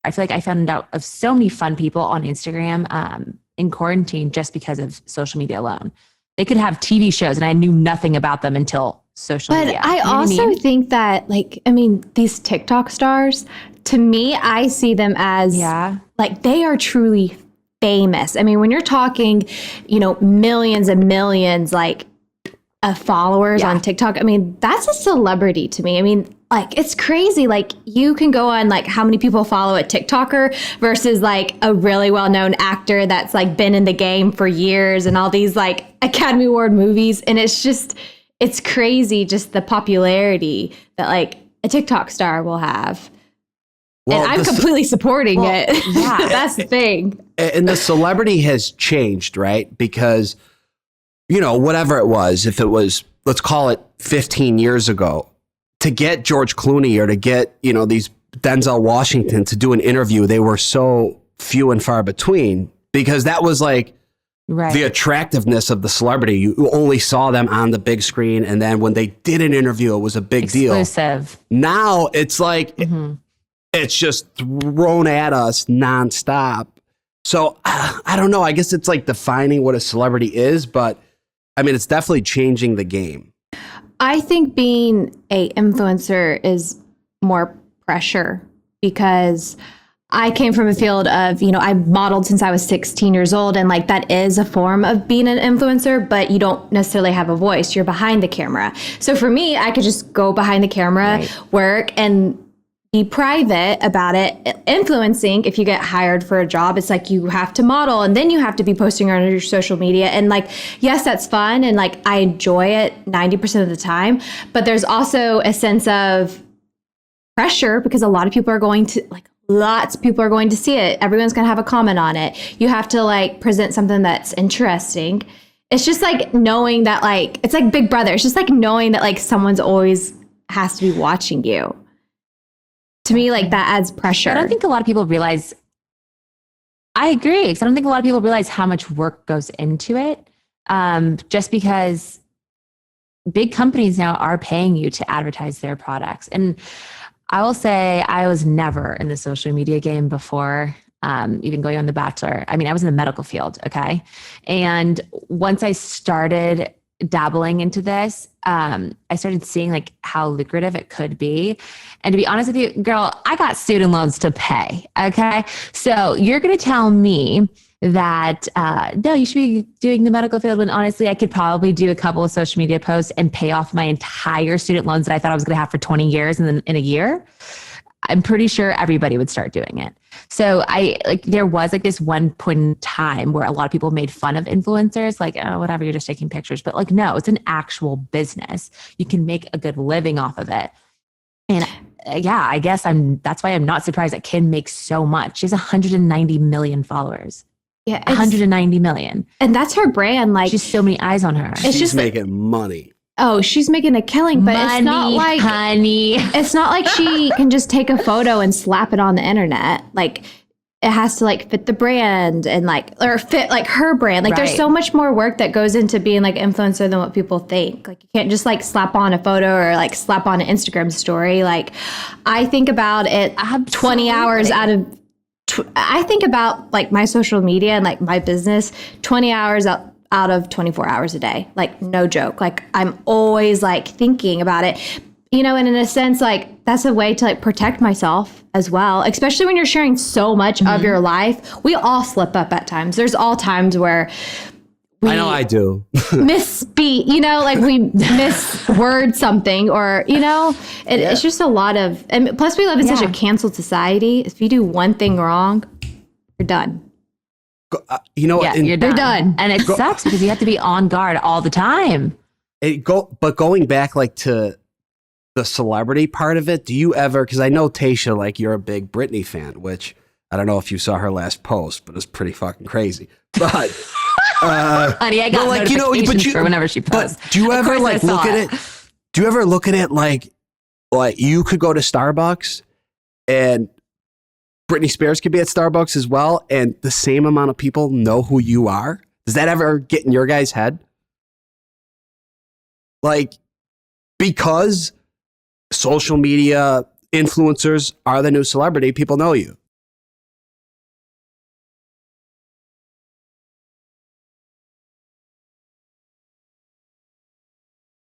I feel like I found out of so many fun people on Instagram in quarantine just because of social media alone. They could have TV shows and I knew nothing about them until social media. But I also think that, like, I mean, these TikTok stars, to me, I see them as like they are truly famous. I mean, when you're talking, you know, millions and millions like of followers on TikTok, I mean, that's a celebrity to me. I mean, like, it's crazy. Like, you can go on like how many people follow a TikToker versus like a really well-known actor that's like been in the game for years and all these like Academy Award movies. And it's just, it's crazy just the popularity that like a TikTok star will have. Well, and I'm completely supporting it. Yeah, that's the thing. And the celebrity has changed, right? Because, you know, whatever it was, if it was, let's call it 15 years ago, to get George Clooney or to get, you know, these Denzel Washington to do an interview, they were so few and far between because that was like the attractiveness of the celebrity. You only saw them on the big screen. And then when they did an interview, it was a big deal. Now it's like, it's just thrown at us nonstop. So I don't know. I guess it's like defining what a celebrity is, but I mean, it's definitely changing the game. I think being a influencer is more pressure because I came from a field of, you know, I modeled since I was 16 years old. And like, that is a form of being an influencer, but you don't necessarily have a voice. You're behind the camera. So for me, I could just go behind the camera, work and be private about it. Influencing, if you get hired for a job, it's like you have to model and then you have to be posting on your social media. And like, yes, that's fun. And like, I enjoy it 90% of the time. But there's also a sense of pressure because a lot of people are going to, like, lots of people are going to see it. Everyone's going to have a comment on it. You have to like present something that's interesting. It's just like knowing that, like, it's like Big Brother. It's just like knowing that like someone's always has to be watching you. To me, like, that adds pressure. I don't think a lot of people realize, I agree, because I don't think a lot of people realize how much work goes into it. Just because big companies now are paying you to advertise their products. And I will say I was never in the social media game before even going on The Bachelor. I mean, I was in the medical field, okay? And once I started dabbling into this, I started seeing like how lucrative it could be. And to be honest with you, girl, I got student loans to pay. Okay. So you're going to tell me that, no, you should be doing the medical field when honestly, I could probably do a couple of social media posts and pay off my entire student loans that I thought I was going to have for 20 years and then in a year. I'm pretty sure everybody would start doing it. So there was like this one point in time where a lot of people made fun of influencers, like, oh, whatever, you're just taking pictures. But like, no, it's an actual business. You can make a good living off of it. And yeah, I guess that's why I'm not surprised that Kim makes so much. She has 190 million followers. Yeah. 190 million. And that's her brand. Like, she's so many eyes on her. She's just making money. Oh, she's making a killing, but money, it's not like, honey. It's not like she can just take a photo and slap it on the internet. Like, it has to like fit the brand and like, or fit like her brand. Like, there's so much more work that goes into being like influencer than what people think. Like, you can't just like slap on a photo or like slap on an Instagram story. Like, I think about it 20 hours out of, I think about like my social media and like my business, 20 hours out of 24 hours a day. Like, no joke. Like, I'm always like thinking about it, you know, and in a sense, like, that's a way to like protect myself as well, especially when you're sharing so much of your life. We all slip up at times. There's all times where I know I do. misspeak, you know, like we misword something or, you know, it's just a lot of, and plus we live in such a canceled society. If you do one thing wrong, you're done. You know, you're done. And it sucks because you have to be on guard all the time. But going back like to the celebrity part of it, do you ever, because I know Tayshia, like, you're a big Britney fan, which I don't know if you saw her last post, but it's pretty fucking crazy. But honey, I got like, you know, but for whenever she posts. But do you ever like look at it? Do you ever look at it like you could go to Starbucks and Britney Spears could be at Starbucks as well, and the same amount of people know who you are? Does that ever get in your guys' head? Like, because social media influencers are the new celebrity, people know you.